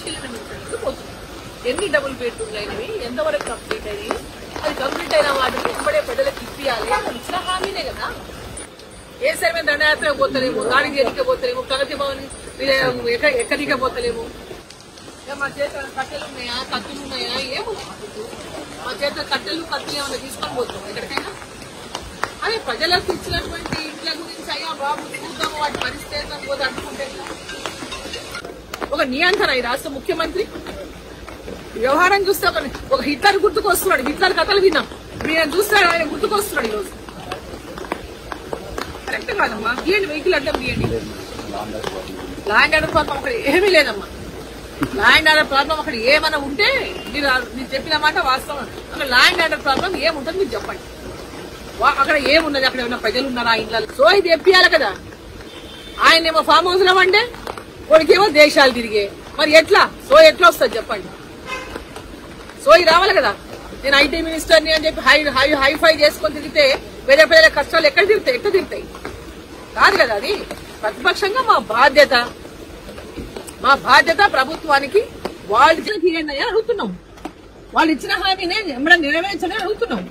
పరిశీలన పోతుంది. ఎన్ని డబుల్ బెడ్రూమ్లు అయినవి, ఎంతవరకు కంప్లీట్ అయినవి, అది కంప్లీట్ అయిన వాటిని ఇప్పుడే ప్రజలకు ఇప్పియాలి. ఇచ్చిన హామీనే కదా. ఏ సర్వే దండయాత్రకు పోతలేము, దానికి ఎన్నికపోతలేము, ప్రగతి భవన్ ఎక్కడికే పోతలేము. మా చేతుల కట్టెలు ఉన్నాయా, కత్తులు ఉన్నాయా, ఏమున్నాయి? మా చేతుల కట్టెలు కత్తులు ఏమైనా తీసుకొని పోతాం ఎక్కడికైనా? అదే ప్రజలకు ఇచ్చినటువంటి ఇంట్ల గురించి అయ్యా బాబు చూద్దాము, వాటి పరిస్థితి పోతే అనుకుంటే ఒక నియంత్రణ ఈ రాష్ట్ర ముఖ్యమంత్రి వ్యవహారం చూస్తే ఒక హిట్లర్ గుర్తుకు వస్తున్నాడు. హిట్లర్ కథలు విన్నాం, మీరు చూస్తాడు, ఆయన గుర్తుకు వస్తున్నాడు ఈరోజు. కరెక్ట్ కాదమ్మా. తీయండి, వెహికల్ అడ్డం తీయండి. ల్యాండ్ ఆర్డర్ ప్రాబ్లం అక్కడ ఏమీ లేదమ్మా. ల్యాండ్ ఆర్డర్ ప్రాబ్లం అక్కడ ఏమైనా ఉంటే మీరు చెప్పిన మాట వాస్తవం. అక్కడ ల్యాండ్ ఆర్డర్ ప్రాబ్లం ఏముంటుంది మీరు చెప్పండి. అక్కడ ఏమున్నది? అక్కడ ఏమైనా ప్రజలు ఉన్నారా ఇంట్లో? సో ఇది తెప్పియాలి కదా. ఆయనేమో ఫామ్ హౌస్ లో అంటే వాడికేమో దేశాలు తిరిగే. మరి ఎట్లా ఎట్లా వస్తుంది చెప్పండి? ఇది రావాలి కదా. నేను ఐటీ మినిస్టర్ని అని చెప్పి హైఫై చేసుకొని తిరిగితే వేరే ప్రజల కష్టాలు ఎట్లా తిరుగుతాయి? కాదు కదా. అది ప్రతిపక్షంగా మా బాధ్యత ప్రభుత్వానికి వాళ్ళు ఇచ్చిన తీయండి అడుగుతున్నాం. వాళ్ళు ఇచ్చిన హామీనే నెరవేర్చని అడుగుతున్నాం.